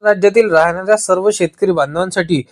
राज्यातील राहणाऱ्या सर्व शेतकरी बांधवांसाठी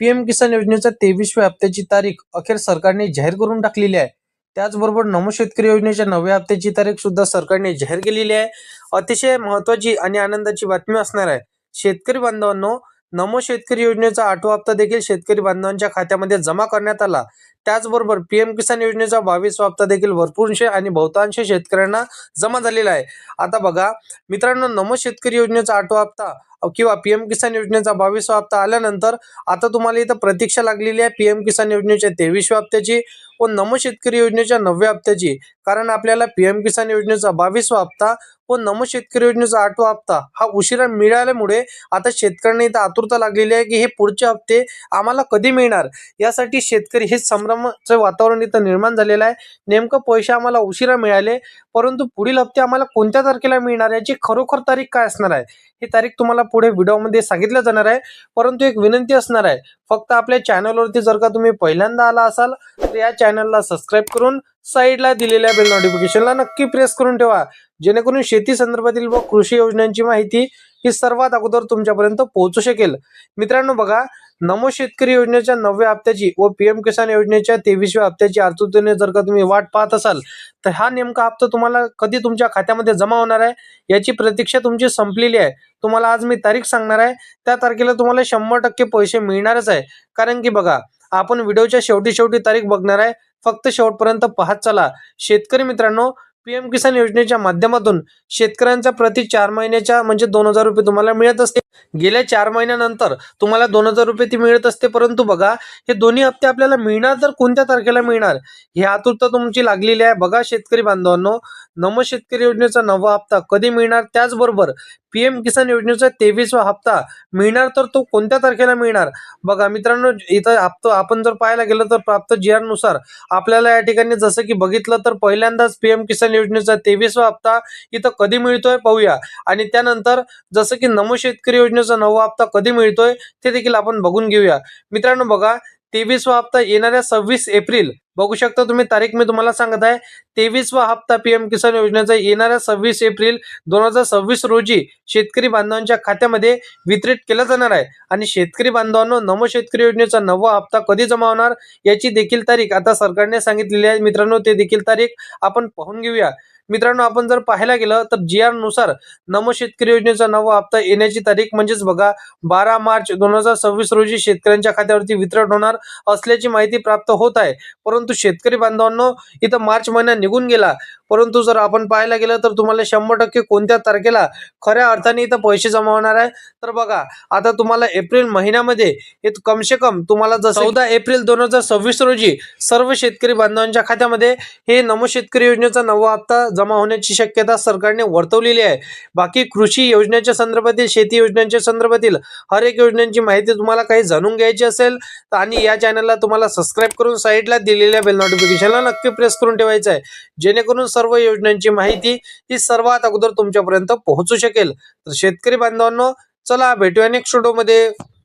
पीएम किसान योजनेच्या 23व्या हप्त्याची तारीख अखेर सरकारने जाहीर करून टाकलेली आहे. त्याचबरोबर नमो शेतकरी योजनेच्या 9व्या हप्त्याची तारीख सुद्धा सरकारने जाहीर केलेली आहे. अतिशय महत्त्वाची आणि आनंदाची बातमी असणार आहे. शेतकरी बांधवांनो, नमो शेतकरी योजनेचा 8वा हप्ता देखील शेतकरी बांधवांच्या खात्यामध्ये जमा करण्यात आला. त्याचबरोबर पीएम किसान योजनेचा 22वा हप्ता देखील भरपूरशे आणि बहुतांश शेतकऱ्यांना जमा झालेला आहे. आता बघा मित्रांनो, नमो शेतकरी योजनेचा 8वा हप्ता किंवा पीएम किसान योजनेचा 22वा हप्ता आल्यानंतर आता तुम्हाला इथं प्रतीक्षा लागलेली आहे पीएम किसान योजनेच्या 23व्या हप्त्याची व नमो शेतकरी योजनेच्या 9व्या हप्त्याची. कारण आपल्याला पीएम किसान योजनेचा 22वा हप्ता व नमो शेतकरी योजनेचा 8वा हप्ता हा उशिरा मिळाल्यामुळे आता शेतकऱ्यांना इथं आतुरता लागलेली आहे की हे पुढचे हप्ते आम्हाला कधी मिळणार. यासाठी शेतकरी हे संभ्रमाचं वातावरण इथं निर्माण झालेलं आहे. नेमकं पैसे आम्हाला उशिरा मिळाले, परंतु पुढील हप्ते आम्हाला कोणत्या तारखेला मिळणार याची खरोखर तारीख काय असणार आहे, ही तारीख तुम्हाला पुढे व्हिडिओमध्ये सांगितलं जाणार आहे. परंतु एक विनंती असणार आहे, फक्त आपल्या चॅनलवरती जर का तुम्ही पहिल्यांदा आला असाल तर या चॅनलला सबस्क्राईब करून साईडला दिलेल्या बेल नोटिफिकेशनला नक्की प्रेस करून ठेवा, जेणेकरून शेती संदर्भातील व कृषी योजनांची माहिती ही सर्वात अगोदर तुमच्यापर्यंत पोहोचू शकेल. मित्रांनो बघा, नमो शेतकरी योजनेच्या 9व्या हप्त्याची व पीएम किसान योजनेच्या 23व्या हप्त्याची आतुरतेने जर का तुम्ही वाट पाहत असाल तर हा नेमका हप्ता तुम्हाला कधी तुमच्या खात्यामध्ये जमा होणार आहे याची प्रतीक्षा तुमची संपलेली आहे. तुम्हाला आज मी तारीख सांगणार आहे, त्या तारखेला तुम्हाला 100% पैसे मिळणारच आहे. कारण की बघा, आपण व्हिडिओच्या शेवटी तारीख बघणार आहे, फक्त शेवटपर्यंत पाहत चला. शेतकरी मित्रांनो, पीएम किसान योजनेच्या माध्यमातून शेतकऱ्यांचा प्रति 4 महिन्याच्या म्हणजे 2000 रुपये तुम्हाला मिळत असते. गेल्या 4 महिन्यानंतर तुम्हाला 2000 रुपये ती मिळत असते. परंतु बघा, हे दोन्ही हप्ते आपल्याला मिळणार तर कोणत्या तारखेला मिळणार ही आतुरता तुमची लागलेली आहे. बघा शेतकरी बांधवांनो, नमो शेतकरी योजनेचा 9वा हप्ता कधी मिळणार, त्याचबरोबर पीएम किसान योजनेचा 23वा हप्ता मिळणार तर तो कोणत्या तारखेला मिळणार. बघा मित्रांनो, इथं हप्ता आपण जर पाहायला गेलं तर प्राप्त GR नुसार आपल्याला या ठिकाणी जसं की बघितलं तर पहिल्यांदाच पीएम किसान योजनेचा 23वा हप्ता इथं कधी मिळतोय पाहूया. आणि त्यानंतर जसं की नमो शेतकरी योजनेचा 9वा हप्ता कधी मिळतोय ते देखील आपण बघून घेऊया. मित्रांनो बघा, 23वा हप्ता येणाऱ्या 26 एप्रिल, बघू शकता तुम्ही तारीख मी तुम्हाला सांगत आहे. 23वा हप्ता पीएम किसान योजनेचा येणाऱ्या 26 एप्रिल 2026 रोजी शेतकरी बांधवांच्या खात्यामध्ये वितरित केला जाणार आहे. आणि शेतकरी बांधवांनो, नमो शेतकरी योजनेचा 9वा हप्ता कधी जमा होणार याची देखील तारीख आता सरकारने सांगितलेली आहे. मित्रांनो, ते देखील तारीख आपण पाहून घेऊया. मित्रांनो, आपण जर पाहायला गेलं तर GR नुसार नमो शेतकरी योजनेचा 9वा हप्ता येण्याची तारीख म्हणजेच बघा 12 मार्च 2026 रोजी शेतकऱ्यांच्या खात्यावरती वितरण होणार असल्याची माहिती प्राप्त होत आहे. परंतु शेतकरी बांधवांनो, इथं मार्च महिना निघून गेला, परंतु जर आपण पाहायला गेलं तर तुम्हाला 100% कोणत्या तारखेला खऱ्या अर्थाने इथं पैसे जमा होणार आहे तर बघा, आता तुम्हाला एप्रिल महिन्यामध्ये कमसे कम तुम्हाला जसं 14 एप्रिल 2026 रोजी सर्व शेतकरी बांधवांच्या खात्यामध्ये हे नमो शेतकरी योजनेचा 9वा हप्ता जमा होण्याची शक्यता सरकारने वर्तवलेली आहे. बाकी कृषी योजनेच्या संदर्भातील, शेती योजनांच्या संदर्भातील हर एक योजनांची माहिती तुम्हाला काही जाणून घ्यायची असेल आणि या चॅनलला तुम्हाला सबस्क्राईब करून साईडला दिलेल्या बेल नोटिफिकेशनला नक्की प्रेस करून ठेवायचं आहे, जेणेकरून सर्व योजनांची माहिती ही सर्वात अगोदर तुमच्यापर्यंत पोहोचू शकेल. तर शेतकरी बांधवांनो, चला भेटूया नेक्स्ट व्हिडिओमध्ये.